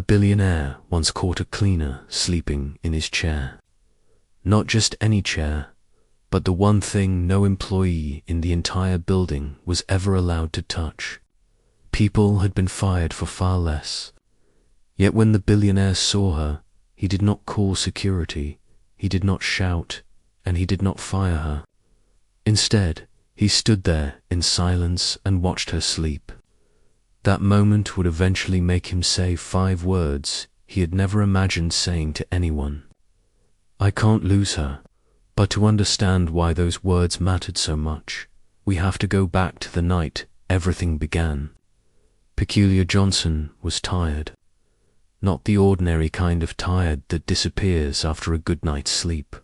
billionaire once caught a cleaner sleeping in his chair. Not just any chair, but the one thing no employee in the entire building was ever allowed to touch. People had been fired for far less. Yet when the billionaire saw her, he did not call security, he did not shout, and he did not fire her. Instead, he stood there in silence and watched her sleep. That moment would eventually make him say 5 words he had never imagined saying to anyone. I can't lose her, but to understand why those words mattered so much, we have to go back to the night everything began. Peculiar Johnson was tired. Not the ordinary kind of tired that disappears after a good night's sleep,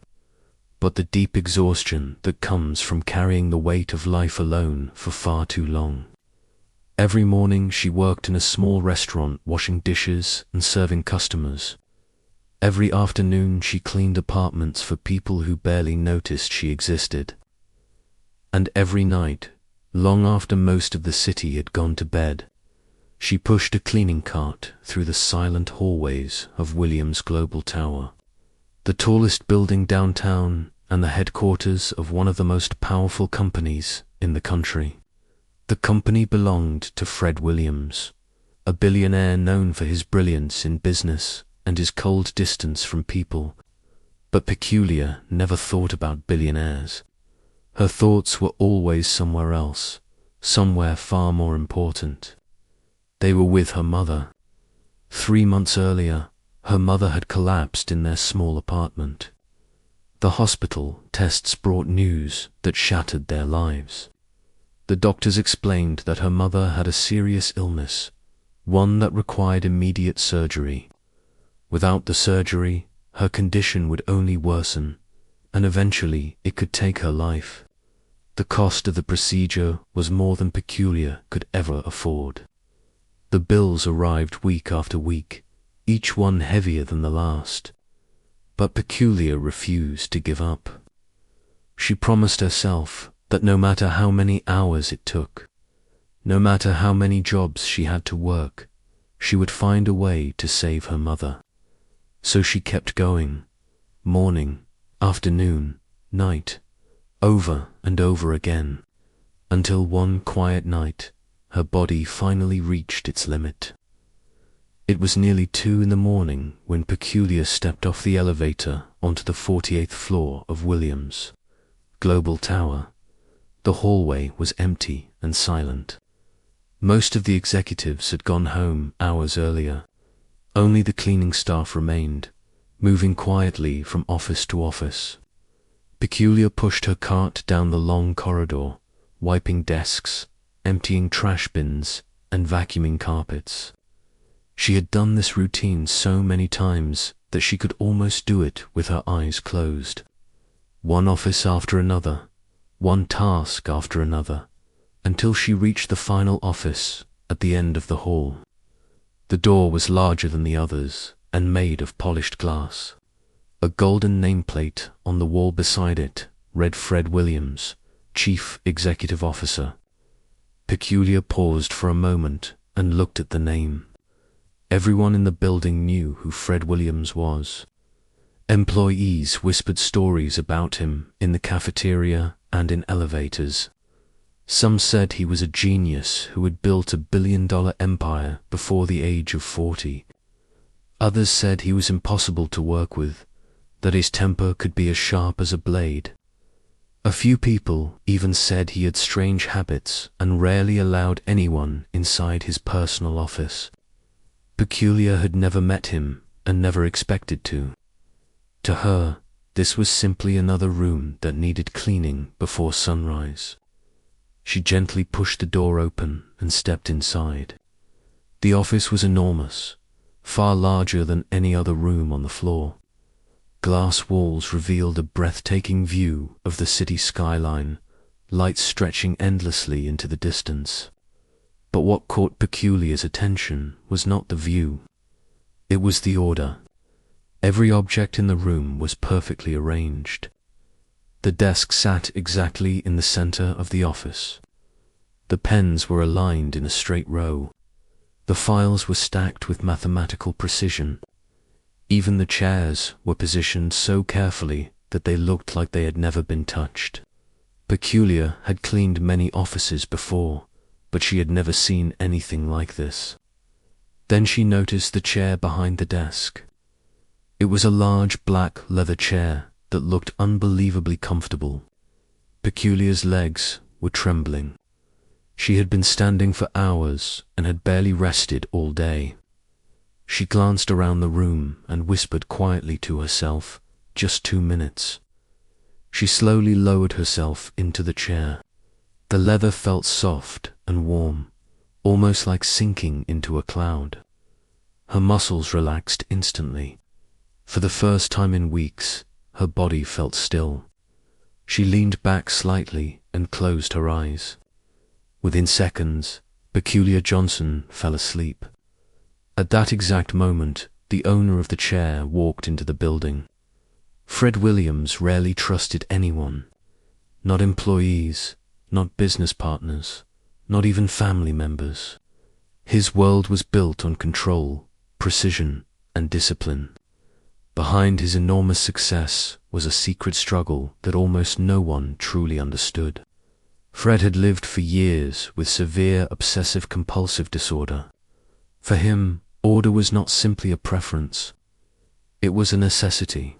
but the deep exhaustion that comes from carrying the weight of life alone for far too long. Every morning she worked in a small restaurant washing dishes and serving customers. Every afternoon she cleaned apartments for people who barely noticed she existed. And every night, long after most of the city had gone to bed, she pushed a cleaning cart through the silent hallways of Williams' Global Tower, the tallest building downtown and the headquarters of one of the most powerful companies in the country. The company belonged to Fred Williams, a billionaire known for his brilliance in business and his cold distance from people. But Peculiar never thought about billionaires. Her thoughts were always somewhere else, somewhere far more important. They were with her mother. 3 months earlier, her mother had collapsed in their small apartment. The hospital tests brought news that shattered their lives. The doctors explained that her mother had a serious illness, one that required immediate surgery. Without the surgery, her condition would only worsen, and eventually it could take her life. The cost of the procedure was more than Peculiar could ever afford. The bills arrived week after week, each one heavier than the last. But Peculiar refused to give up. She promised herself that no matter how many hours it took, no matter how many jobs she had to work, she would find a way to save her mother. So she kept going, morning, afternoon, night, over and over again, until one quiet night, her body finally reached its limit. It was nearly 2 a.m. when Peculiar stepped off the elevator onto the 48th floor of Williams' Global Tower. The hallway was empty and silent. Most of the executives had gone home hours earlier. Only the cleaning staff remained, moving quietly from office to office. Peculiar pushed her cart down the long corridor, wiping desks, emptying trash bins, and vacuuming carpets. She had done this routine so many times that she could almost do it with her eyes closed. One office after another, one task after another, until she reached the final office at the end of the hall. The door was larger than the others and made of polished glass. A golden nameplate on the wall beside it read Fred Williams, Chief Executive Officer. Peculiar paused for a moment and looked at the name. Everyone in the building knew who Fred Williams was. Employees whispered stories about him in the cafeteria and in elevators. Some said he was a genius who had built a billion-dollar empire before the age of 40. Others said he was impossible to work with, that his temper could be as sharp as a blade. A few people even said he had strange habits and rarely allowed anyone inside his personal office. Peculiar had never met him and never expected to. To her, this was simply another room that needed cleaning before sunrise. She gently pushed the door open and stepped inside. The office was enormous, far larger than any other room on the floor. Glass walls revealed a breathtaking view of the city skyline, lights stretching endlessly into the distance. But what caught Peculiar's attention was not the view. It was the order. Every object in the room was perfectly arranged. The desk sat exactly in the center of the office. The pens were aligned in a straight row. The files were stacked with mathematical precision. Even the chairs were positioned so carefully that they looked like they had never been touched. Peculiar had cleaned many offices before, but she had never seen anything like this. Then she noticed the chair behind the desk. It was a large black leather chair that looked unbelievably comfortable. Peculiar's legs were trembling. She had been standing for hours and had barely rested all day. She glanced around the room and whispered quietly to herself, "Just 2 minutes." She slowly lowered herself into the chair. The leather felt soft and warm, almost like sinking into a cloud. Her muscles relaxed instantly. For the first time in weeks, her body felt still. She leaned back slightly and closed her eyes. Within seconds, Peculiar Johnson fell asleep. At that exact moment, the owner of the chair walked into the building. Fred Williams rarely trusted anyone. Not employees, not business partners, not even family members. His world was built on control, precision, and discipline. Behind his enormous success was a secret struggle that almost no one truly understood. Fred had lived for years with severe obsessive-compulsive disorder. For him, order was not simply a preference. It was a necessity.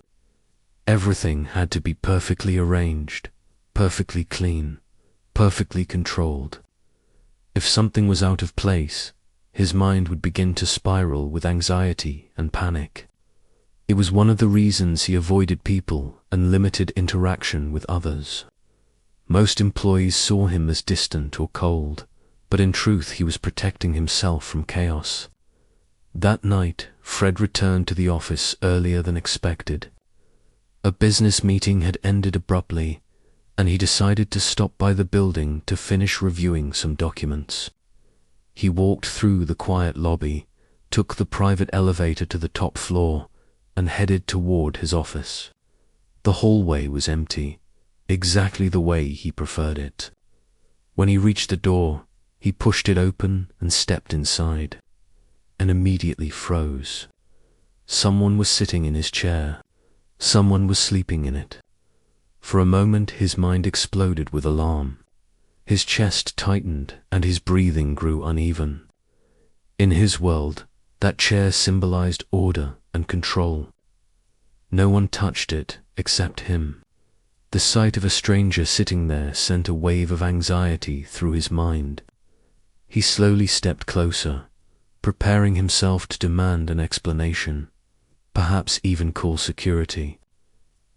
Everything had to be perfectly arranged, perfectly clean, perfectly controlled. If something was out of place, his mind would begin to spiral with anxiety and panic. It was one of the reasons he avoided people and limited interaction with others. Most employees saw him as distant or cold, but in truth he was protecting himself from chaos. That night, Fred returned to the office earlier than expected. A business meeting had ended abruptly, and he decided to stop by the building to finish reviewing some documents. He walked through the quiet lobby, took the private elevator to the top floor, and headed toward his office. The hallway was empty, exactly the way he preferred it. When he reached the door, he pushed it open and stepped inside, and immediately froze. Someone was sitting in his chair. Someone was sleeping in it. For a moment his mind exploded with alarm. His chest tightened and his breathing grew uneven. In his world, that chair symbolized order and control. No one touched it except him. The sight of a stranger sitting there sent a wave of anxiety through his mind. He slowly stepped closer, preparing himself to demand an explanation, perhaps even call security.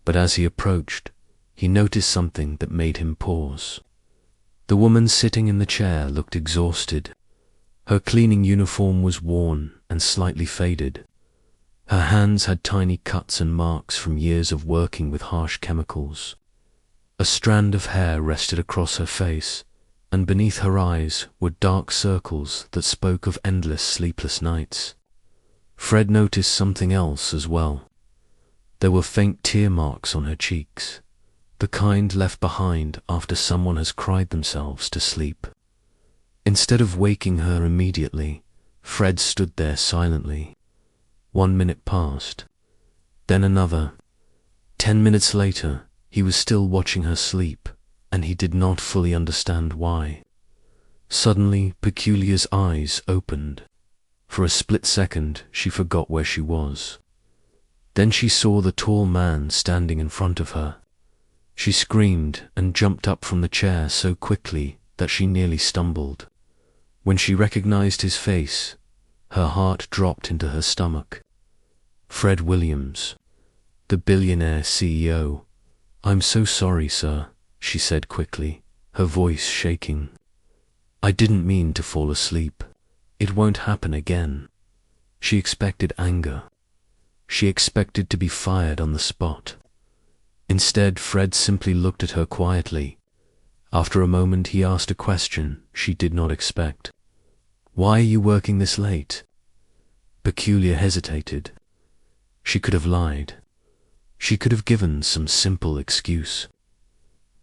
But as he approached, he noticed something that made him pause. The woman sitting in the chair looked exhausted. Her cleaning uniform was worn and slightly faded. Her hands had tiny cuts and marks from years of working with harsh chemicals. A strand of hair rested across her face, and beneath her eyes were dark circles that spoke of endless sleepless nights. Fred noticed something else as well. There were faint tear marks on her cheeks, the kind left behind after someone has cried themselves to sleep. Instead of waking her immediately, Fred stood there silently. 1 minute passed, then another. 10 minutes later, he was still watching her sleep, and he did not fully understand why. Suddenly, Peculiar's eyes opened. For a split second, she forgot where she was. Then she saw the tall man standing in front of her. She screamed and jumped up from the chair so quickly that she nearly stumbled. When she recognized his face, her heart dropped into her stomach. Fred Williams, the Billionaire CEO. "I'm so sorry, sir," she said quickly, her voice shaking. "I didn't mean to fall asleep. It won't happen again." She expected anger. She expected to be fired on the spot. Instead, Fred simply looked at her quietly. After a moment, he asked a question she did not expect. "Why are you working this late?" Peculiar hesitated. She could have lied. She could have given some simple excuse.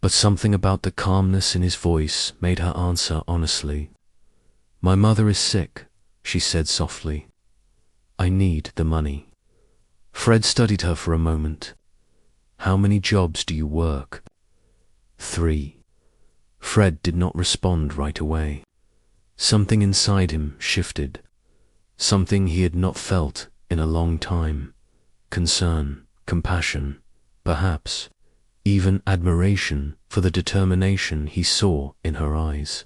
But something about the calmness in his voice made her answer honestly. "My mother is sick, she said softly. I need the money. Fred studied her for a moment. How many jobs do you work? 3. Fred did not respond right away. Something inside him shifted. Something he had not felt in a long time. Concern, compassion, perhaps even admiration for the determination he saw in her eyes.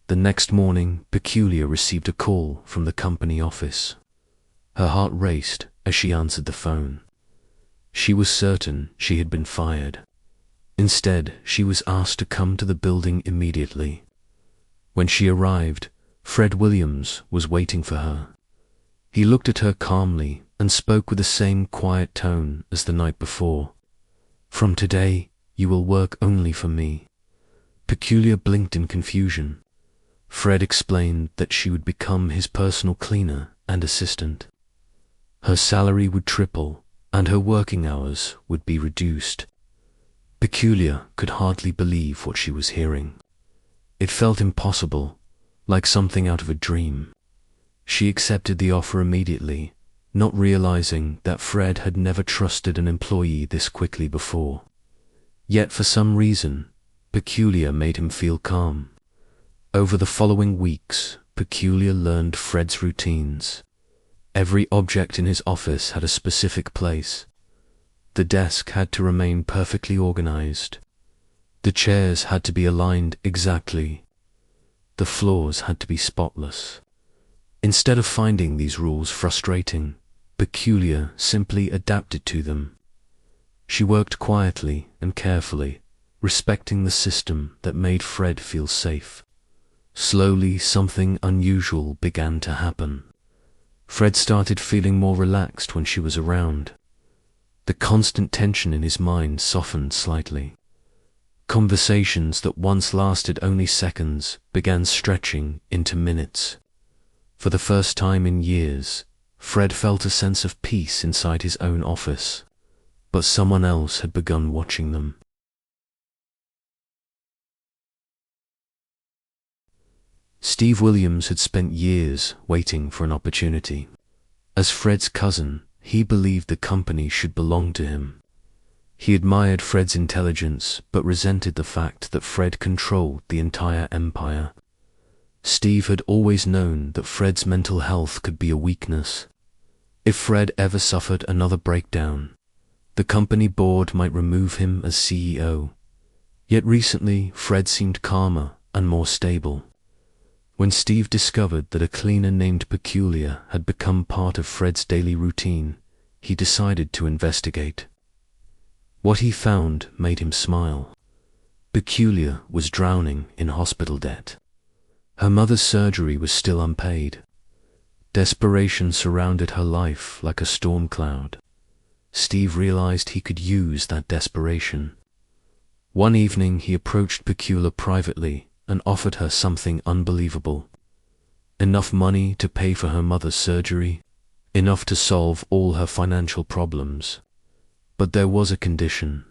The next morning, Peculiar received a call from the company office. Her heart raced as she answered the phone. She was certain she had been fired. Instead, she was asked to come to the building immediately. When she arrived, Fred Williams was waiting for her. He looked at her calmly and spoke with the same quiet tone as the night before. From today, you will work only for me. Peculiar blinked in confusion. Fred explained that she would become his personal cleaner and assistant. Her salary would triple, and her working hours would be reduced. Peculiar could hardly believe what she was hearing. It felt impossible, like something out of a dream. She accepted the offer immediately, not realizing that Fred had never trusted an employee this quickly before. Yet for some reason, Peculiar made him feel calm. Over the following weeks, Peculiar learned Fred's routines. Every object in his office had a specific place. The desk had to remain perfectly organized. The chairs had to be aligned exactly. The floors had to be spotless. Instead of finding these rules frustrating, Peculiar simply adapted to them. She worked quietly and carefully, respecting the system that made Fred feel safe. Slowly, something unusual began to happen. Fred started feeling more relaxed when she was around. The constant tension in his mind softened slightly. Conversations that once lasted only seconds began stretching into minutes. For the first time in years, Fred felt a sense of peace inside his own office, but someone else had begun watching them. Steve Williams had spent years waiting for an opportunity. As Fred's cousin, he believed the company should belong to him. He admired Fred's intelligence, but resented the fact that Fred controlled the entire empire. Steve had always known that Fred's mental health could be a weakness. If Fred ever suffered another breakdown, the company board might remove him as CEO. Yet recently, Fred seemed calmer and more stable. When Steve discovered that a cleaner named Peculiar had become part of Fred's daily routine, he decided to investigate. What he found made him smile. Peculiar was drowning in hospital debt. Her mother's surgery was still unpaid. Desperation surrounded her life like a storm cloud. Steve realized he could use that desperation. One evening he approached Peculiar privately and offered her something unbelievable. Enough money to pay for her mother's surgery, enough to solve all her financial problems. But there was a condition.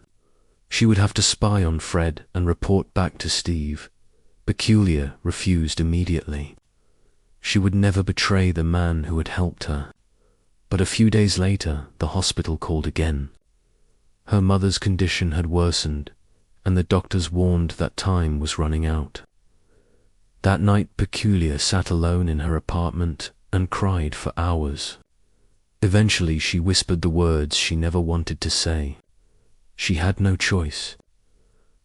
She would have to spy on Fred and report back to Steve. Peculiar refused immediately. She would never betray the man who had helped her. But a few days later, the hospital called again. Her mother's condition had worsened, and the doctors warned that time was running out. That night, Peculiar sat alone in her apartment and cried for hours. Eventually, she whispered the words she never wanted to say. She had no choice.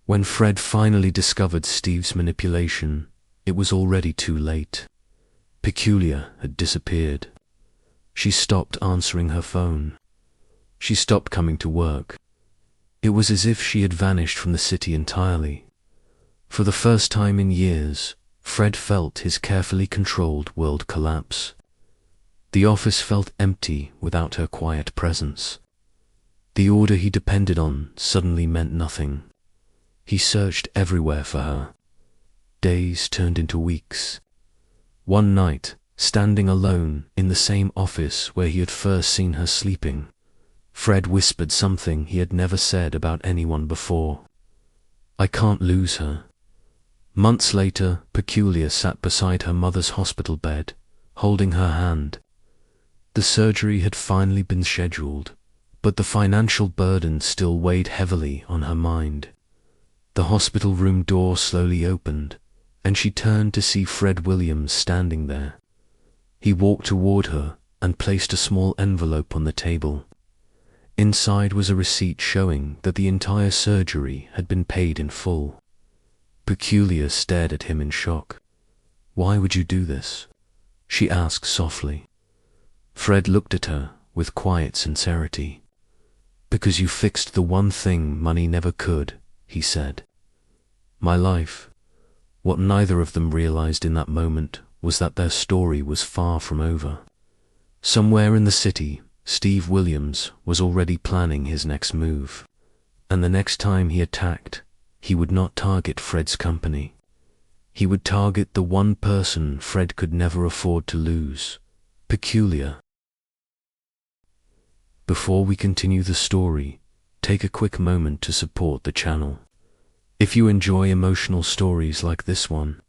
When Fred finally discovered Steve's manipulation, it was already too late. Peculiar had disappeared. She stopped answering her phone. She stopped coming to work. It was as if she had vanished from the city entirely. For the first time in years, Fred felt his carefully controlled world collapse. The office felt empty without her quiet presence. The order he depended on suddenly meant nothing. He searched everywhere for her. Days turned into weeks. One night, standing alone in the same office where he had first seen her sleeping, Fred whispered something he had never said about anyone before. I can't lose her. Months later, Peculiar sat beside her mother's hospital bed, holding her hand. The surgery had finally been scheduled, but the financial burden still weighed heavily on her mind. The hospital room door slowly opened, and she turned to see Fred Williams standing there. He walked toward her and placed a small envelope on the table. Inside was a receipt showing that the entire surgery had been paid in full. Peculiar stared at him in shock. "Why would you do this?" she asked softly. Fred looked at her with quiet sincerity. "Because you fixed the one thing money never could," he said. "My life." What neither of them realized in that moment was that their story was far from over. Somewhere in the city, Steve Williams was already planning his next move, and the next time he attacked, he would not target Fred's company. He would target the one person Fred could never afford to lose, Peculiar. Before we continue the story, take a quick moment to support the channel. If you enjoy emotional stories like this one,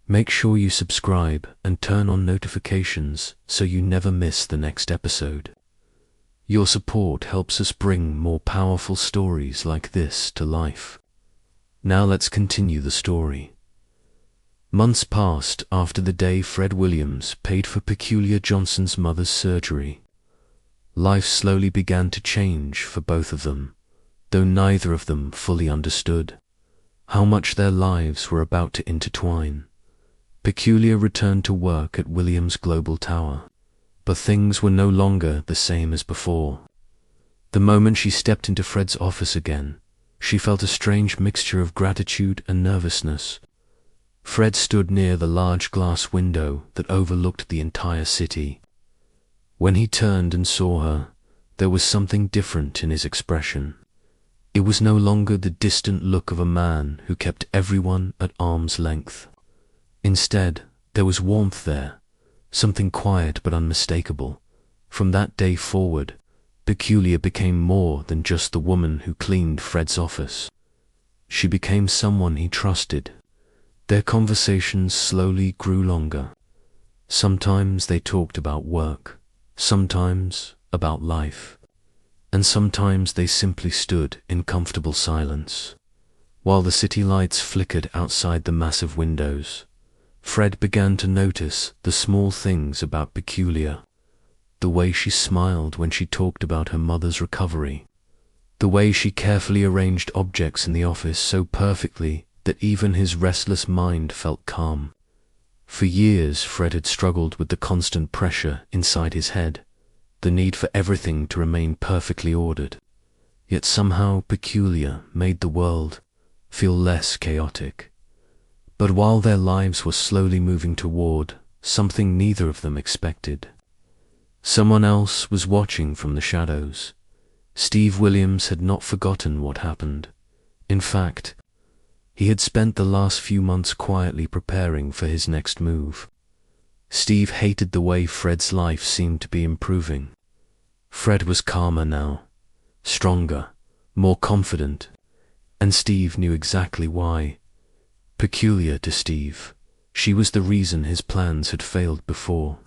make sure you subscribe and turn on notifications so you never miss the next episode. Your support helps us bring more powerful stories like this to life. Now let's continue the story. Months passed after the day Fred Williams paid for Peculiar Johnson's mother's surgery. Life slowly began to change for both of them, though neither of them fully understood how much their lives were about to intertwine. Peculiar returned to work at Williams Global Tower, but things were no longer the same as before. The moment she stepped into Fred's office again, she felt a strange mixture of gratitude and nervousness. Fred stood near the large glass window that overlooked the entire city. When he turned and saw her, there was something different in his expression. It was no longer the distant look of a man who kept everyone at arm's length. Instead, there was warmth there, something quiet but unmistakable. From that day forward, Peculiar became more than just the woman who cleaned Fred's office. She became someone he trusted. Their conversations slowly grew longer. Sometimes they talked about work, sometimes about life, and sometimes they simply stood in comfortable silence. While the city lights flickered outside the massive windows, Fred began to notice the small things about Peculiar. The way she smiled when she talked about her mother's recovery. The way she carefully arranged objects in the office so perfectly that even his restless mind felt calm. For years, Fred had struggled with the constant pressure inside his head, the need for everything to remain perfectly ordered. Yet somehow Peculiar made the world feel less chaotic. But while their lives were slowly moving toward something neither of them expected, someone else was watching from the shadows. Steve Williams had not forgotten what happened. In fact, he had spent the last few months quietly preparing for his next move. Steve hated the way Fred's life seemed to be improving. Fred was calmer now, stronger, more confident, and Steve knew exactly why. Peculiar to Steve, she was the reason his plans had failed before.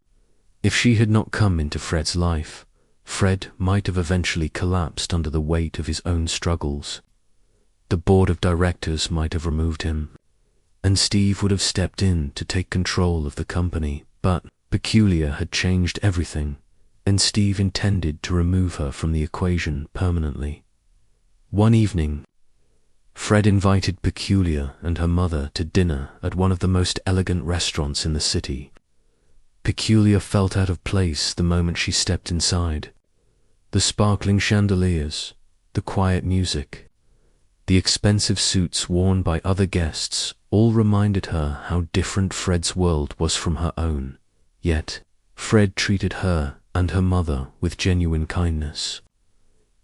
If she had not come into Fred's life, Fred might have eventually collapsed under the weight of his own struggles. The board of directors might have removed him, and Steve would have stepped in to take control of the company. But Peculiar had changed everything, and Steve intended to remove her from the equation permanently. One evening, Fred invited Peculiar and her mother to dinner at one of the most elegant restaurants in the city. Peculiar felt out of place the moment she stepped inside. The sparkling chandeliers, the quiet music, the expensive suits worn by other guests all reminded her how different Fred's world was from her own. Yet, Fred treated her and her mother with genuine kindness.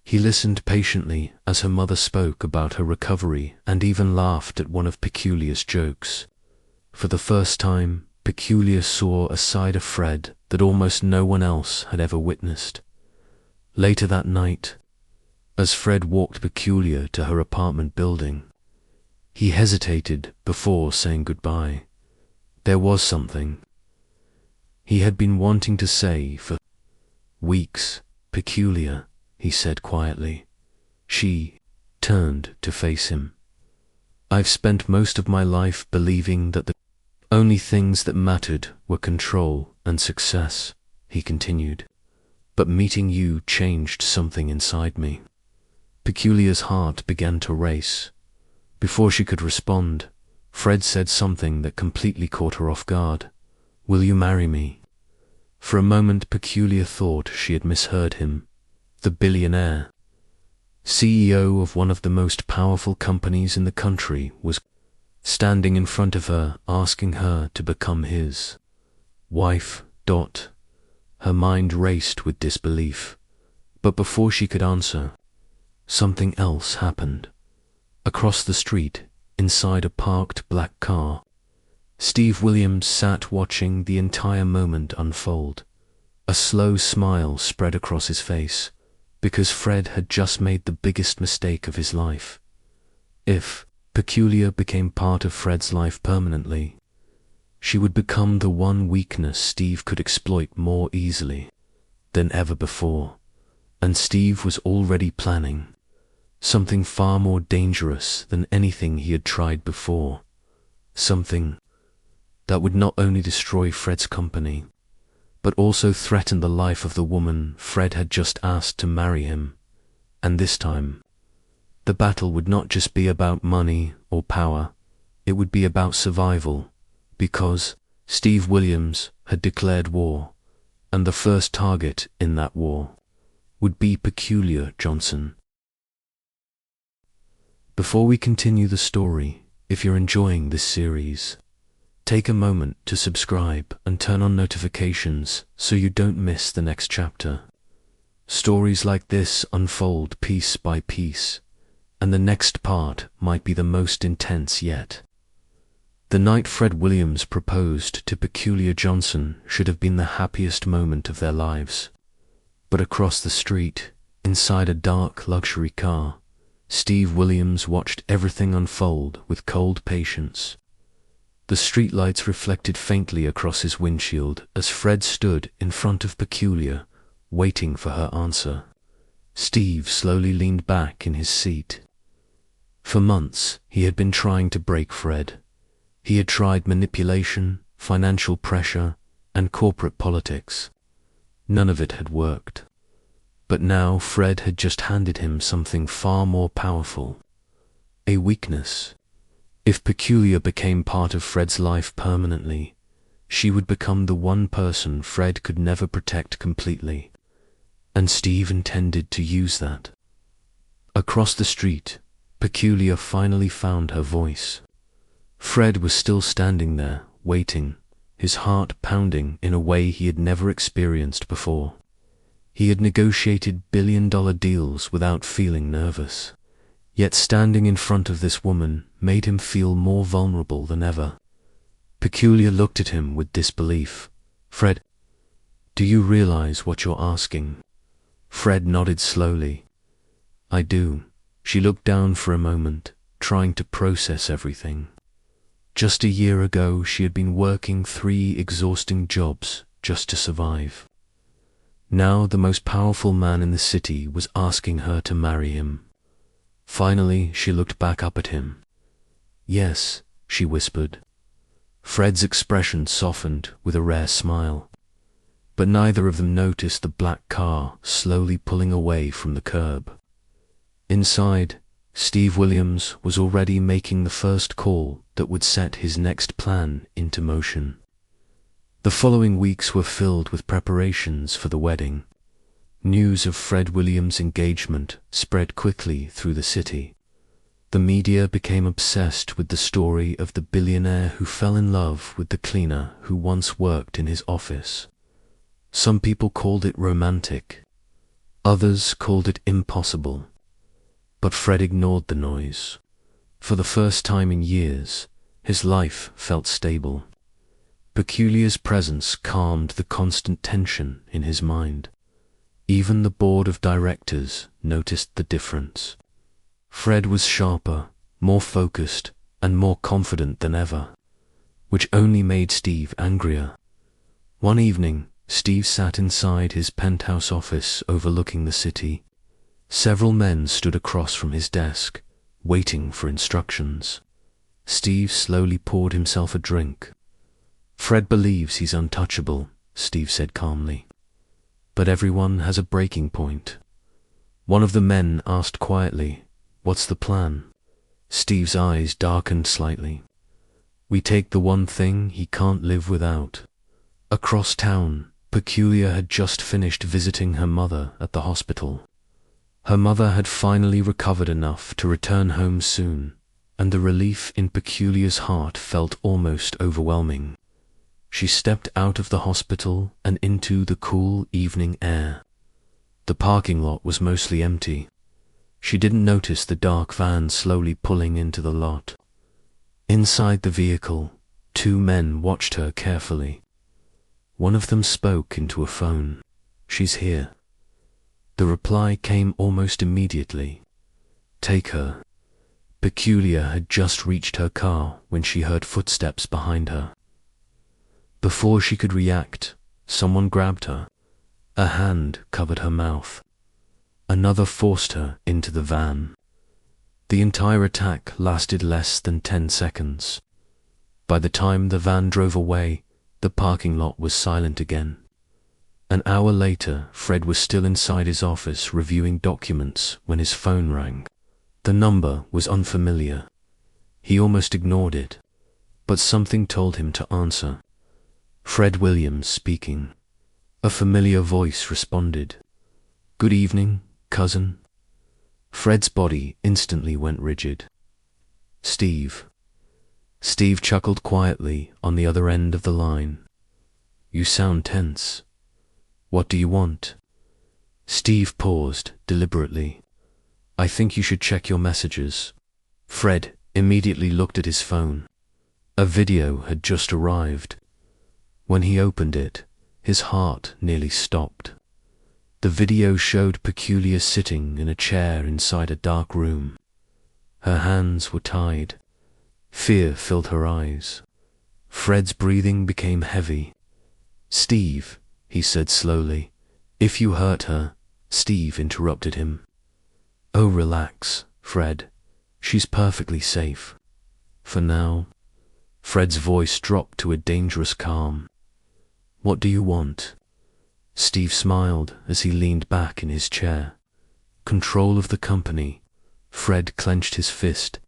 He listened patiently as her mother spoke about her recovery and even laughed at one of Peculiar's jokes. For the first time, Peculiar saw a side of Fred that almost no one else had ever witnessed. Later that night, as Fred walked Peculiar to her apartment building, he hesitated before saying goodbye. There was something. he had been wanting to say for weeks. Peculiar, he said quietly. She turned to face him. I've spent most of my life believing that the only things that mattered were control and success, he continued. But meeting you changed something inside me. Peculiar's heart began to race. Before she could respond, Fred said something that completely caught her off guard. Will you marry me? For a moment, Peculiar thought she had misheard him. The billionaire, CEO of one of the most powerful companies in the country, was standing in front of her, asking her to become his wife. Her mind raced with disbelief, but before she could answer, something else happened. Across the street, inside a parked black car, Steve Williams sat watching the entire moment unfold. A slow smile spread across his face, because Fred had just made the biggest mistake of his life. If Peculiar became part of Fred's life permanently, she would become the one weakness Steve could exploit more easily than ever before. And Steve was already planning something far more dangerous than anything he had tried before. Something that would not only destroy Fred's company, but also threaten the life of the woman Fred had just asked to marry him. And this time, the battle would not just be about money or power, it would be about survival, because Steve Williams had declared war, and the first target in that war would be Peculiar Johnson. Before we continue the story, if you're enjoying this series, take a moment to subscribe and turn on notifications so you don't miss the next chapter. Stories like this unfold piece by piece, and the next part might be the most intense yet. The night Fred Williams proposed to Peculiar Johnson should have been the happiest moment of their lives. But across the street, inside a dark luxury car, Steve Williams watched everything unfold with cold patience. The streetlights reflected faintly across his windshield as Fred stood in front of Peculiar, waiting for her answer. Steve slowly leaned back in his seat. For months, he had been trying to break Fred. He had tried manipulation, financial pressure, and corporate politics. None of it had worked. But now Fred had just handed him something far more powerful. A weakness. If Peculiar became part of Fred's life permanently, she would become the one person Fred could never protect completely. And Steve intended to use that. Across the street, Peculiar finally found her voice. Fred was still standing there, waiting, his heart pounding in a way he had never experienced before. He had negotiated billion-dollar deals without feeling nervous. Yet standing in front of this woman made him feel more vulnerable than ever. Peculiar looked at him with disbelief. Fred, do you realize what you're asking? Fred nodded slowly. I do. She looked down for a moment, trying to process everything. Just a year ago, she had been working 3 exhausting jobs just to survive. Now the most powerful man in the city was asking her to marry him. Finally, she looked back up at him. Yes, she whispered. Fred's expression softened with a rare smile. But neither of them noticed the black car slowly pulling away from the curb. Inside, Steve Williams was already making the first call that would set his next plan into motion. The following weeks were filled with preparations for the wedding. News of Fred Williams' engagement spread quickly through the city. The media became obsessed with the story of the billionaire who fell in love with the cleaner who once worked in his office. Some people called it romantic. Others called it impossible. But Fred ignored the noise. For the first time in years, his life felt stable. Peculiar's presence calmed the constant tension in his mind. Even the board of directors noticed the difference. Fred was sharper, more focused, and more confident than ever, which only made Steve angrier. One evening, Steve sat inside his penthouse office overlooking the city. Several men stood across from his desk, waiting for instructions. Steve slowly poured himself a drink. "Fred believes he's untouchable," Steve said calmly. "But everyone has a breaking point." One of the men asked quietly, "What's the plan?" Steve's eyes darkened slightly. "We take the one thing he can't live without." Across town, Peculiar had just finished visiting her mother at the hospital. Her mother had finally recovered enough to return home soon, and the relief in Peculiar's heart felt almost overwhelming. She stepped out of the hospital and into the cool evening air. The parking lot was mostly empty. She didn't notice the dark van slowly pulling into the lot. Inside the vehicle, two men watched her carefully. One of them spoke into a phone. "She's here." The reply came almost immediately. "Take her." Peculiar had just reached her car when she heard footsteps behind her. Before she could react, someone grabbed her. A hand covered her mouth. Another forced her into the van. The entire attack lasted less than 10 seconds. By the time the van drove away, the parking lot was silent again. An hour later, Fred was still inside his office reviewing documents when his phone rang. The number was unfamiliar. He almost ignored it, but something told him to answer. Fred Williams speaking. A familiar voice responded. "Good evening, cousin." Fred's body instantly went rigid. "Steve." Steve chuckled quietly on the other end of the line. "You sound tense. What do you want?" Steve paused deliberately. "I think you should check your messages." Fred immediately looked at his phone. A video had just arrived. When he opened it, his heart nearly stopped. The video showed Peculiar sitting in a chair inside a dark room. Her hands were tied. Fear filled her eyes. Fred's breathing became heavy. "Steve," he said slowly. "If you hurt her—" Steve interrupted him. "Oh, relax, Fred. She's perfectly safe. For now." Fred's voice dropped to a dangerous calm. "What do you want?" Steve smiled as he leaned back in his chair. "Control of the company." Fred clenched his fist.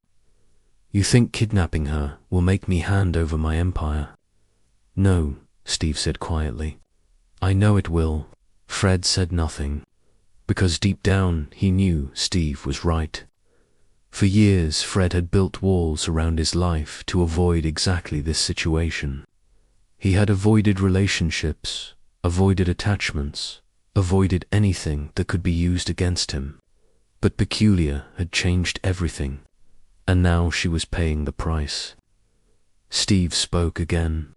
"You think kidnapping her will make me hand over my empire?" "No," Steve said quietly. "I know it will." Fred said nothing, because deep down he knew Steve was right. For years, Fred had built walls around his life to avoid exactly this situation. He had avoided relationships, avoided attachments, avoided anything that could be used against him. But Peculiar had changed everything, and now she was paying the price. Steve spoke again.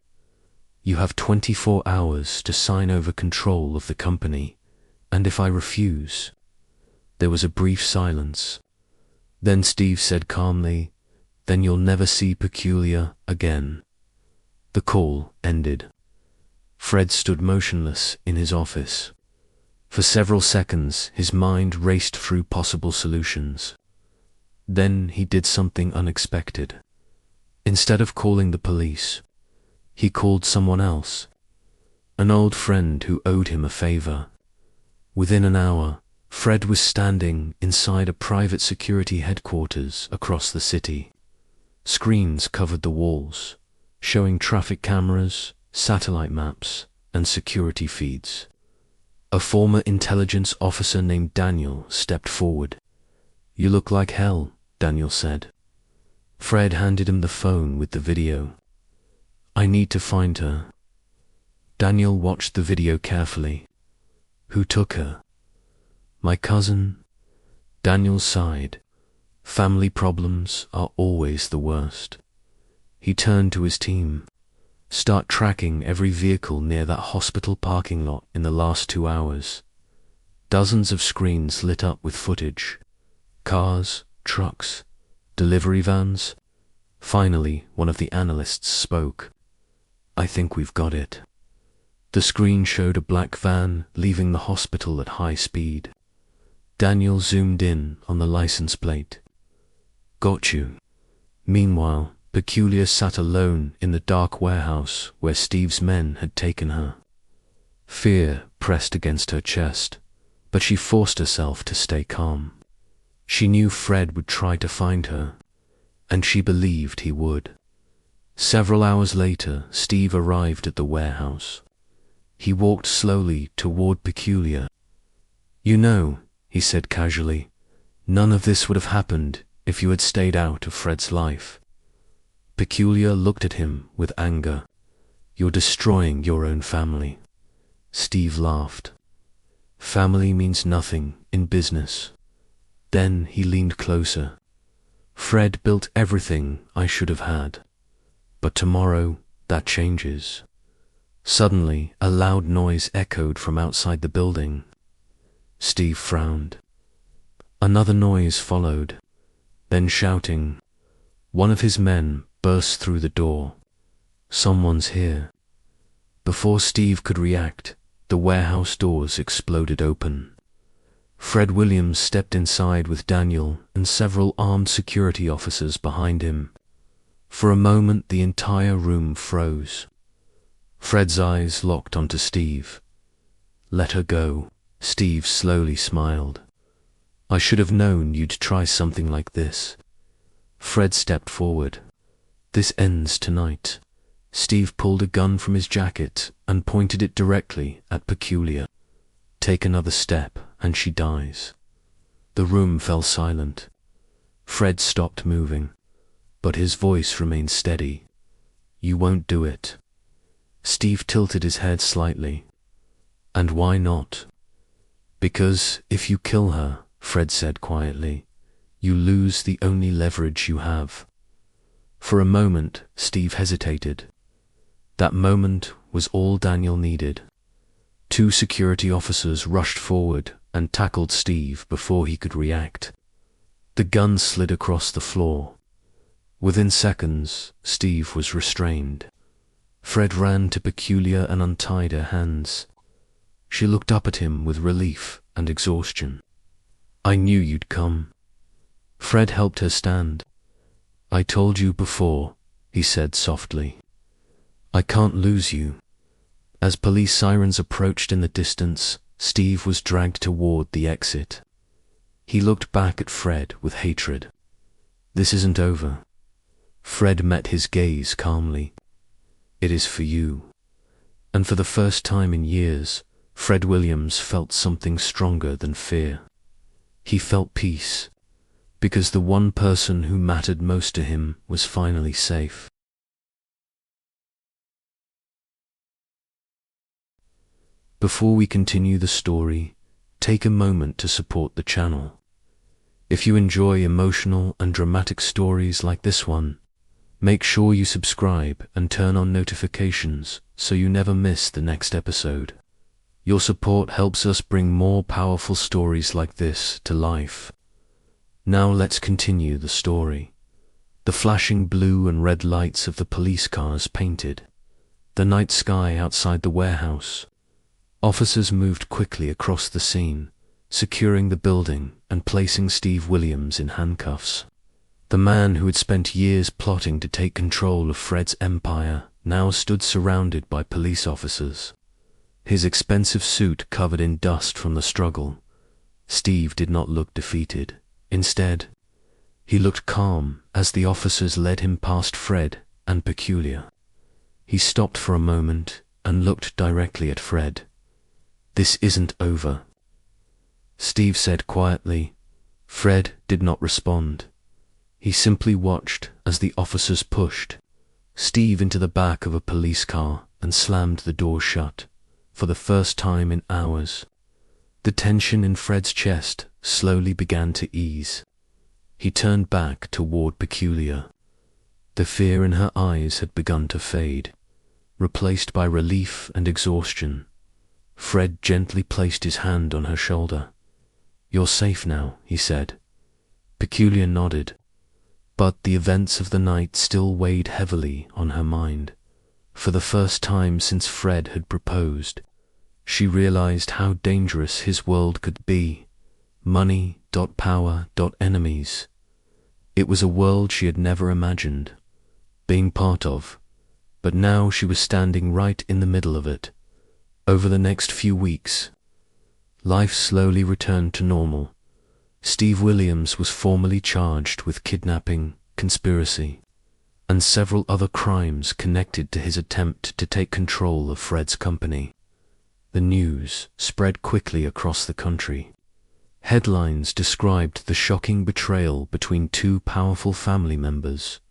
"You have 24 hours to sign over control of the company, and if I refuse—" There was a brief silence. Then Steve said calmly, "Then you'll never see Peculiar again." The call ended. Fred stood motionless in his office. For several seconds, his mind raced through possible solutions. Then he did something unexpected. Instead of calling the police, he called someone else, an old friend who owed him a favor. Within an hour, Fred was standing inside a private security headquarters across the city. Screens covered the walls, showing traffic cameras, satellite maps, and security feeds. A former intelligence officer named Daniel stepped forward. "You look like hell," Daniel said. Fred handed him the phone with the video. "I need to find her." Daniel watched the video carefully. "Who took her?" "My cousin." Daniel sighed. Family problems are always the worst. He turned to his team. "Start tracking every vehicle near that hospital parking lot in the last 2 hours. Dozens of screens lit up with footage. Cars, trucks, delivery vans. Finally, one of the analysts spoke. "I think we've got it." The screen showed a black van leaving the hospital at high speed. Daniel zoomed in on the license plate. Got you. Meanwhile, Peculiar sat alone in the dark warehouse where Steve's men had taken her. Fear pressed against her chest, but she forced herself to stay calm. She knew Fred would try to find her, and she believed he would. Several hours later, Steve arrived at the warehouse. He walked slowly toward Peculiar. "You know," he said casually, "none of this would have happened if you had stayed out of Fred's life." Peculiar looked at him with anger. "You're destroying your own family." Steve laughed. "Family means nothing in business." Then he leaned closer. "Fred built everything I should have had. But tomorrow, that changes." Suddenly, a loud noise echoed from outside the building. Steve frowned. Another noise followed, then shouting. One of his men burst through the door. "Someone's here." Before Steve could react, the warehouse doors exploded open. Fred Williams stepped inside with Daniel and several armed security officers behind him. For a moment, the entire room froze. Fred's eyes locked onto Steve. "Let her go." Steve slowly smiled. "I should have known you'd try something like this." Fred stepped forward. "This ends tonight." Steve pulled a gun from his jacket and pointed it directly at Peculiar. "Take another step and she dies." The room fell silent. Fred stopped moving, but his voice remained steady. "You won't do it." Steve tilted his head slightly. "And why not?" "Because if you kill her," Fred said quietly, "you lose the only leverage you have." For a moment, Steve hesitated. That moment was all Daniel needed. Two security officers rushed forward and tackled Steve before he could react. The gun slid across the floor. Within seconds, Steve was restrained. Fred ran to Peculiar and untied her hands. She looked up at him with relief and exhaustion. "I knew you'd come." Fred helped her stand. "I told you before," he said softly. "I can't lose you." As police sirens approached in the distance, Steve was dragged toward the exit. He looked back at Fred with hatred. "This isn't over." Fred met his gaze calmly. "It is for you." And for the first time in years, Fred Williams felt something stronger than fear. He felt peace, because the one person who mattered most to him was finally safe. Before we continue the story, take a moment to support the channel. If you enjoy emotional and dramatic stories like this one, make sure you subscribe and turn on notifications so you never miss the next episode. Your support helps us bring more powerful stories like this to life. Now let's continue the story. The flashing blue and red lights of the police cars painted. The night sky outside the warehouse. Officers moved quickly across the scene, securing the building and placing Steve Williams in handcuffs. The man who had spent years plotting to take control of Fred's empire now stood surrounded by police officers. His expensive suit covered in dust from the struggle. Steve did not look defeated. Instead, he looked calm as the officers led him past Fred and Peculiar. He stopped for a moment and looked directly at Fred. "This isn't over," Steve said quietly. Fred did not respond. He simply watched as the officers pushed Steve into the back of a police car and slammed the door shut, for the first time in hours. The tension in Fred's chest slowly began to ease. He turned back toward Peculiar. The fear in her eyes had begun to fade, replaced by relief and exhaustion. Fred gently placed his hand on her shoulder. "You're safe now," he said. Peculiar nodded, but the events of the night still weighed heavily on her mind. For the first time since Fred had proposed, she realized how dangerous his world could be. Money, power, enemies. It was a world she had never imagined being part of, but now she was standing right in the middle of it. Over the next few weeks, life slowly returned to normal. Steve Williams was formally charged with kidnapping, conspiracy, and several other crimes connected to his attempt to take control of Fred's company. The news spread quickly across the country. Headlines described the shocking betrayal between two powerful family members.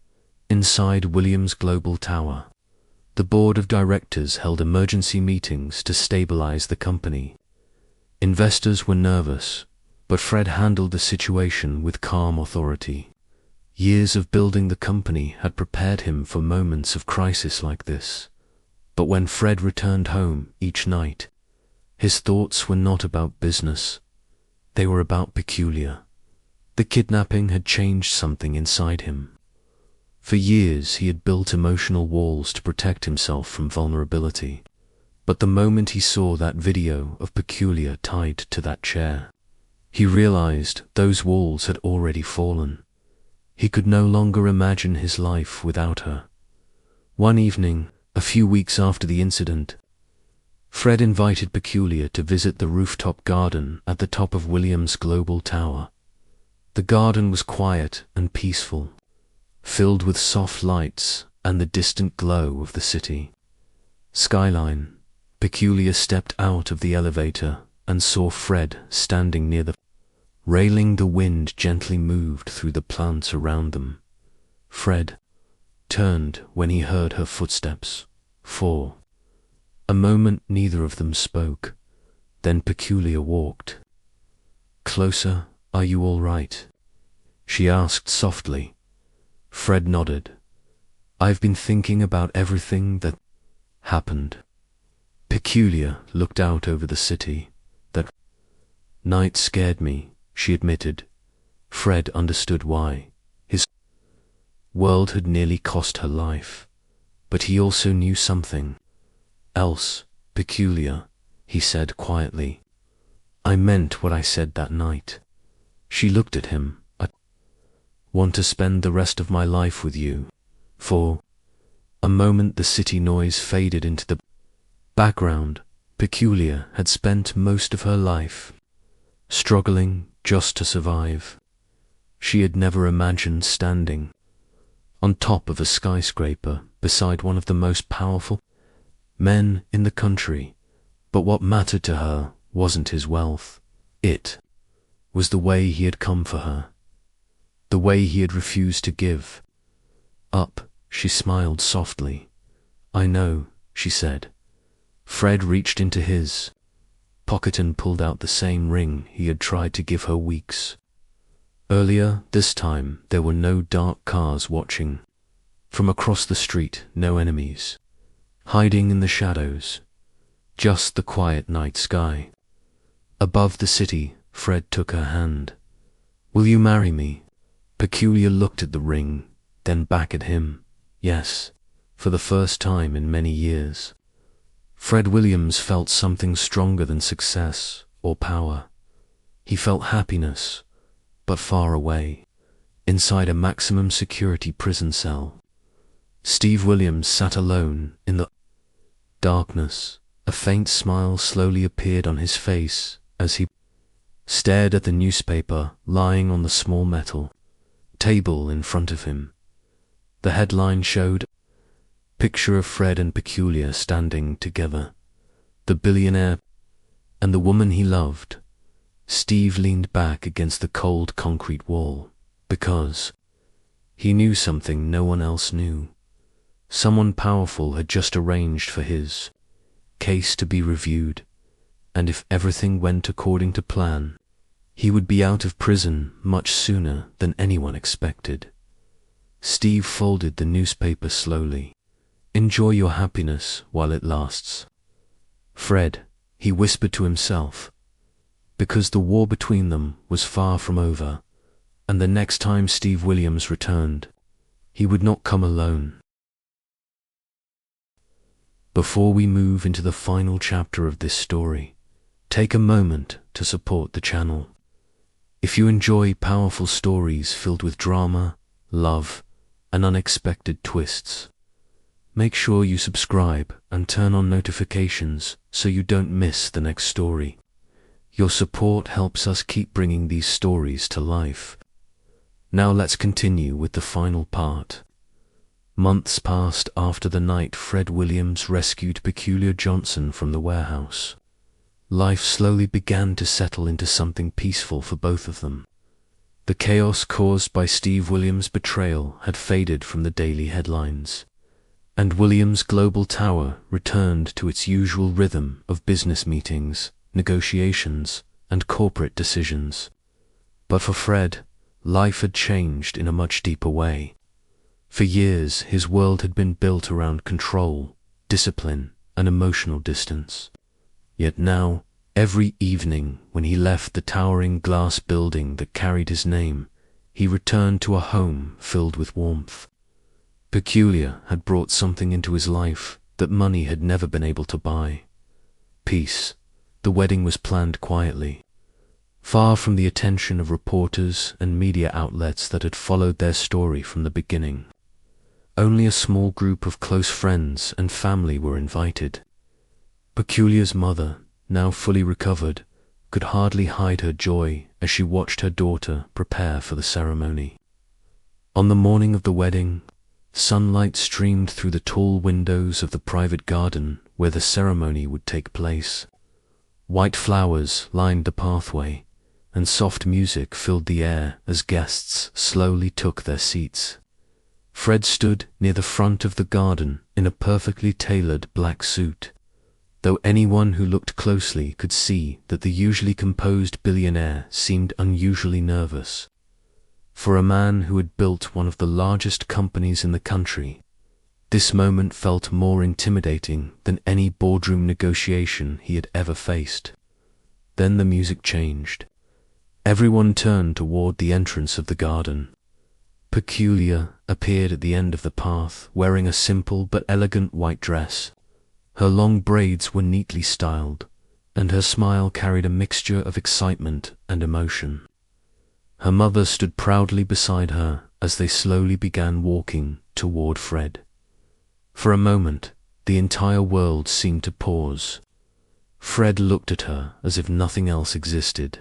Inside Williams' Global Tower, the board of directors held emergency meetings to stabilize the company. Investors were nervous, but Fred handled the situation with calm authority. Years of building the company had prepared him for moments of crisis like this. But when Fred returned home each night, his thoughts were not about business. They were about Peculiar. The kidnapping had changed something inside him. For years he had built emotional walls to protect himself from vulnerability. But the moment he saw that video of Peculiar tied to that chair, he realized those walls had already fallen. He could no longer imagine his life without her. One evening, a few weeks after the incident, Fred invited Peculiar to visit the rooftop garden at the top of Williams' Global Tower. The garden was quiet and peaceful, filled with soft lights and the distant glow of the city skyline. Peculiar stepped out of the elevator and saw Fred standing near the railing. The wind gently moved through the plants around them. Fred turned when he heard her footsteps. For a moment neither of them spoke. Then Peculiar walked closer. "Are you all right?" she asked softly. Fred nodded. "I've been thinking about everything that happened." Peculiar looked out over the city. "That night scared me," she admitted. Fred understood why. His world had nearly cost her life. But he also knew something else. "Peculiar," he said quietly, "I meant what I said that night." She looked at him. "I want to spend the rest of my life with you." For a moment the city noise faded into the background. Peculiar had spent most of her life struggling just to survive. She had never imagined standing on top of a skyscraper beside one of the most powerful men in the country. But what mattered to her wasn't his wealth. It was the way he had come for her, the way he had refused to give up. She smiled softly. "I know," she said. Fred reached into his pocket and pulled out the same ring he had tried to give her weeks earlier. This time there were no dark cars watching from across the street, no enemies hiding in the shadows, just the quiet night sky above the city. Fred took her hand. "Will you marry me?" Peculiar looked at the ring, then back at him. Yes, for the first time in many years, Fred Williams felt something stronger than success or power. He felt happiness, but far away, inside a maximum security prison cell. Steve Williams sat alone in the darkness. A faint smile slowly appeared on his face as he stared at the newspaper lying on the small metal table in front of him. The headline showed a picture of Fred and Peculiar standing together. The billionaire and the woman he loved. Steve leaned back against the cold concrete wall because he knew something no one else knew. Someone powerful had just arranged for his case to be reviewed, and if everything went according to plan, he would be out of prison much sooner than anyone expected. Steve folded the newspaper slowly. "Enjoy your happiness while it lasts, Fred," he whispered to himself, because the war between them was far from over, and the next time Steve Williams returned, he would not come alone. Before we move into the final chapter of this story, take a moment to support the channel. If you enjoy powerful stories filled with drama, love, and unexpected twists, make sure you subscribe and turn on notifications so you don't miss the next story. Your support helps us keep bringing these stories to life. Now let's continue with the final part. Months passed after the night Fred Williams rescued Peculiar Johnson from the warehouse. Life slowly began to settle into something peaceful for both of them. The chaos caused by Steve Williams' betrayal had faded from the daily headlines, and Williams' Global Tower returned to its usual rhythm of business meetings, negotiations, and corporate decisions. But for Fred, life had changed in a much deeper way. For years, his world had been built around control, discipline, and emotional distance. Yet now, every evening when he left the towering glass building that carried his name, he returned to a home filled with warmth. Peculiar had brought something into his life that money had never been able to buy. Peace. The wedding was planned quietly, far from the attention of reporters and media outlets that had followed their story from the beginning. Only a small group of close friends and family were invited. Peculiar's mother, now fully recovered, could hardly hide her joy as she watched her daughter prepare for the ceremony. On the morning of the wedding, sunlight streamed through the tall windows of the private garden where the ceremony would take place. White flowers lined the pathway, and soft music filled the air as guests slowly took their seats. Fred stood near the front of the garden in a perfectly tailored black suit, though anyone who looked closely could see that the usually composed billionaire seemed unusually nervous. For a man who had built one of the largest companies in the country, this moment felt more intimidating than any boardroom negotiation he had ever faced. Then the music changed. Everyone turned toward the entrance of the garden. Peculiar appeared at the end of the path, wearing a simple but elegant white dress. Her long braids were neatly styled, and her smile carried a mixture of excitement and emotion. Her mother stood proudly beside her as they slowly began walking toward Fred. For a moment, the entire world seemed to pause. Fred looked at her as if nothing else existed.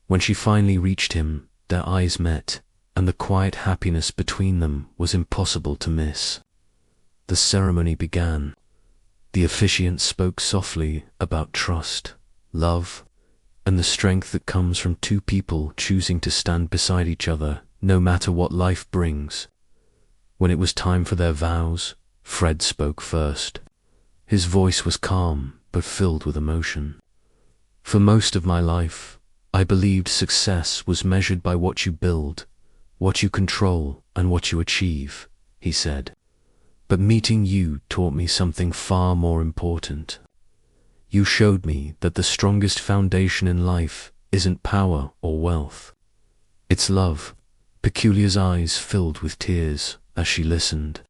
When she finally reached him, their eyes met, and the quiet happiness between them was impossible to miss. The ceremony began. The officiant spoke softly about trust, love, and the strength that comes from two people choosing to stand beside each other no matter what life brings. When it was time for their vows, Fred spoke first. His voice was calm but filled with emotion. For most of my life, I believed success was measured by what you build, what you control, and what you achieve, he said. But meeting you taught me something far more important. You showed me that the strongest foundation in life isn't power or wealth. It's love. Peculiar's eyes filled with tears as she listened.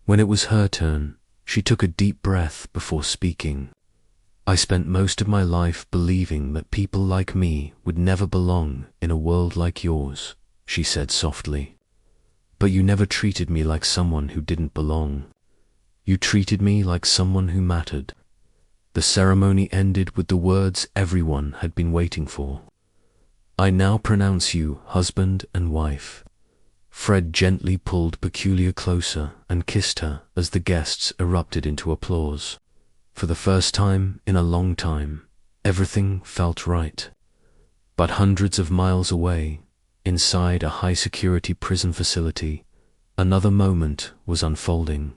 When it was her turn, she took a deep breath before speaking. I spent most of my life believing that people like me would never belong in a world like yours, she said softly. But you never treated me like someone who didn't belong. You treated me like someone who mattered. The ceremony ended with the words everyone had been waiting for. I now pronounce you husband and wife. Fred gently pulled Peculiar closer and kissed her as the guests erupted into applause. For the first time in a long time, everything felt right. But hundreds of miles away, inside a high-security prison facility, another moment was unfolding.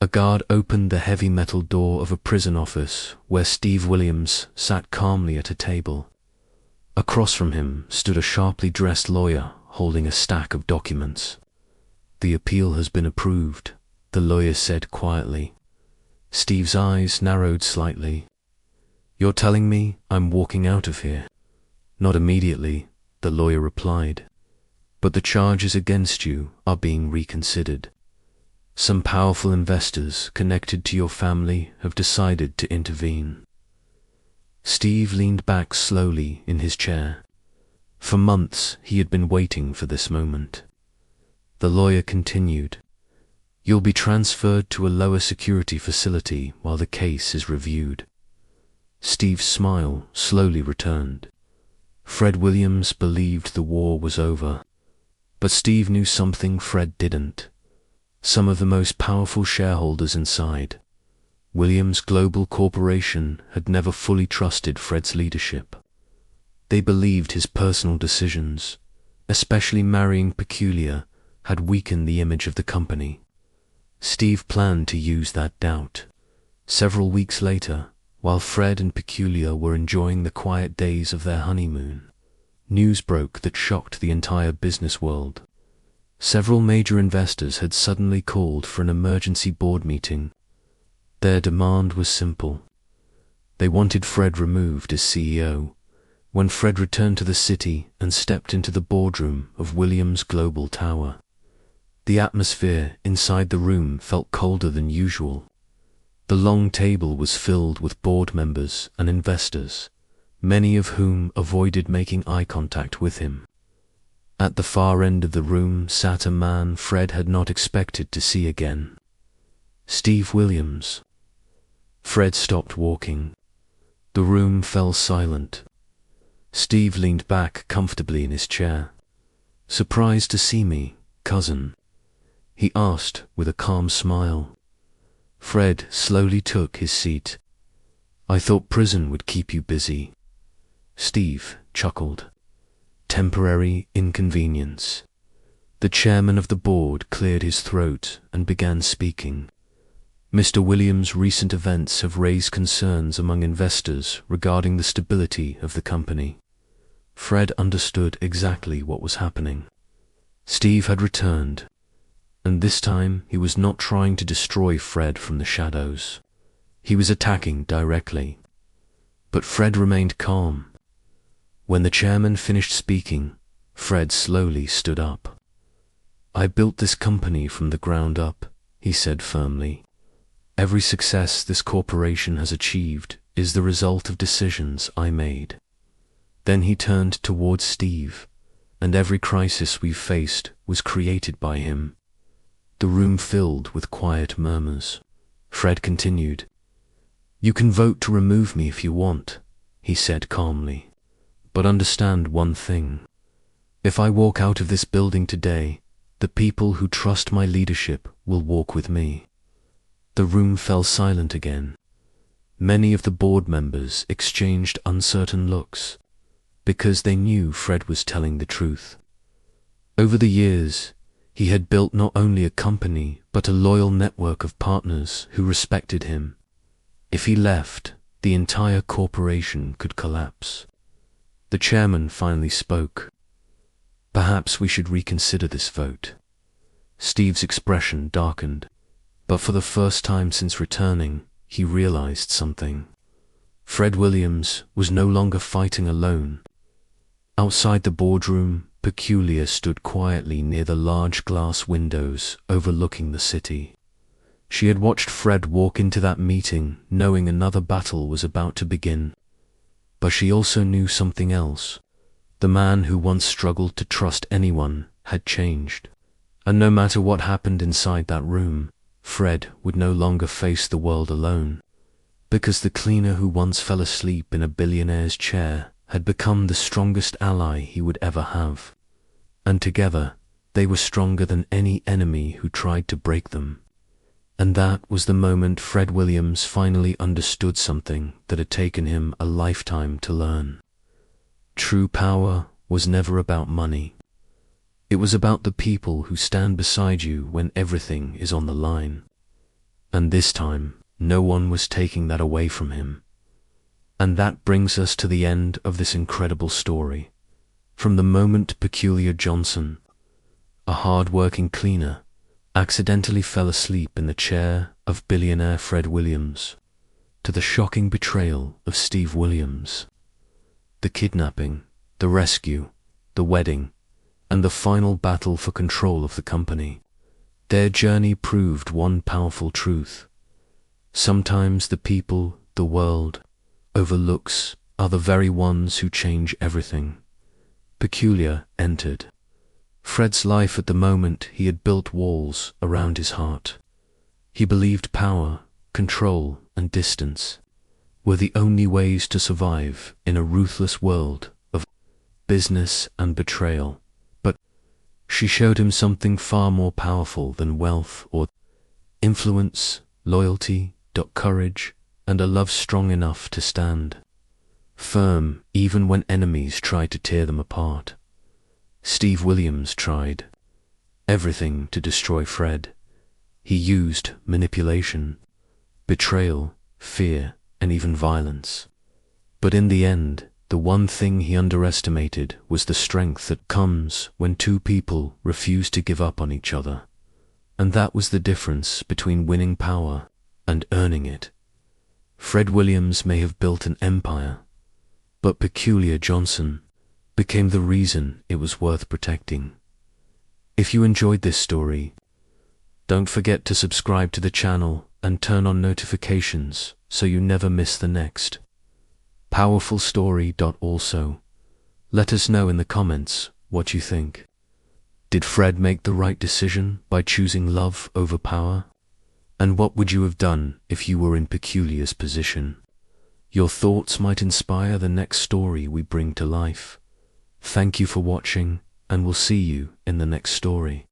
A guard opened the heavy metal door of a prison office where Steve Williams sat calmly at a table. Across from him stood a sharply dressed lawyer holding a stack of documents. The appeal has been approved, the lawyer said quietly. Steve's eyes narrowed slightly. You're telling me I'm walking out of here? Not immediately, the lawyer replied. But the charges against you are being reconsidered. Some powerful investors connected to your family have decided to intervene. Steve leaned back slowly in his chair. For months, he had been waiting for this moment. The lawyer continued, "You'll be transferred to a lower security facility while the case is reviewed." Steve's smile slowly returned. Fred Williams believed the war was over. But Steve knew something Fred didn't. Some of the most powerful shareholders inside Williams Global Corporation had never fully trusted Fred's leadership. They believed his personal decisions, especially marrying Peculiar, had weakened the image of the company. Steve planned to use that doubt. Several weeks later, while Fred and Peculiar were enjoying the quiet days of their honeymoon, news broke that shocked the entire business world. Several major investors had suddenly called for an emergency board meeting. Their demand was simple. They wanted Fred removed as CEO. When Fred returned to the city and stepped into the boardroom of Williams Global Tower, the atmosphere inside the room felt colder than usual. The long table was filled with board members and investors, many of whom avoided making eye contact with him. At the far end of the room sat a man Fred had not expected to see again. Steve Williams. Fred stopped walking. The room fell silent. Steve leaned back comfortably in his chair. "Surprised to see me, cousin?" he asked with a calm smile. Fred slowly took his seat. "I thought prison would keep you busy." Steve chuckled. "Temporary inconvenience." The chairman of the board cleared his throat and began speaking. "Mr. Williams' recent events have raised concerns among investors regarding the stability of the company." Fred understood exactly what was happening. Steve had returned, and this time he was not trying to destroy Fred from the shadows. He was attacking directly. But Fred remained calm. When the chairman finished speaking, Fred slowly stood up. "I built this company from the ground up," he said firmly. "Every success this corporation has achieved is the result of decisions I made." Then he turned towards Steve, "And every crisis we've faced was created by him." The room filled with quiet murmurs. Fred continued, "You can vote to remove me if you want," he said calmly. "But understand one thing. If I walk out of this building today, the people who trust my leadership will walk with me." The room fell silent again. Many of the board members exchanged uncertain looks, because they knew Fred was telling the truth. Over the years, he had built not only a company, but a loyal network of partners who respected him. If he left, the entire corporation could collapse. The chairman finally spoke. "Perhaps we should reconsider this vote." Steve's expression darkened, but for the first time since returning, he realized something. Fred Williams was no longer fighting alone. Outside the boardroom, Peculiar stood quietly near the large glass windows overlooking the city. She had watched Fred walk into that meeting, knowing another battle was about to begin. But she also knew something else. The man who once struggled to trust anyone had changed. And no matter what happened inside that room, Fred would no longer face the world alone. Because the cleaner who once fell asleep in a billionaire's chair had become the strongest ally he would ever have. And together, they were stronger than any enemy who tried to break them. And that was the moment Fred Williams finally understood something that had taken him a lifetime to learn. True power was never about money. It was about the people who stand beside you when everything is on the line. And this time, no one was taking that away from him. And that brings us to the end of this incredible story. From the moment Peculiar Johnson, a hard-working cleaner, accidentally fell asleep in the chair of billionaire Fred Williams, to the shocking betrayal of Steve Williams, the kidnapping, the rescue, the wedding, and the final battle for control of the company, Their journey proved one powerful truth. Sometimes the people the world overlooks are the very ones who change everything. Peculiar entered Fred's life at the moment. He had built walls around his heart. He believed power, control, and distance were the only ways to survive in a ruthless world of business and betrayal. But she showed him something far more powerful than wealth or influence: loyalty, courage, and a love strong enough to stand firm even when enemies tried to tear them apart. Steve Williams tried everything to destroy Fred. He used manipulation, betrayal, fear, and even violence. But in the end, the one thing he underestimated was the strength that comes when two people refuse to give up on each other. And that was the difference between winning power and earning it. Fred Williams may have built an empire, but Peculiar Johnson became the reason it was worth protecting. If you enjoyed this story, don't forget to subscribe to the channel and turn on notifications so you never miss the next powerful story. Also, let us know in the comments what you think. Did Fred make the right decision by choosing love over power? And what would you have done if you were in Peculiar's position? Your thoughts might inspire the next story we bring to life. Thank you for watching, and we'll see you in the next story.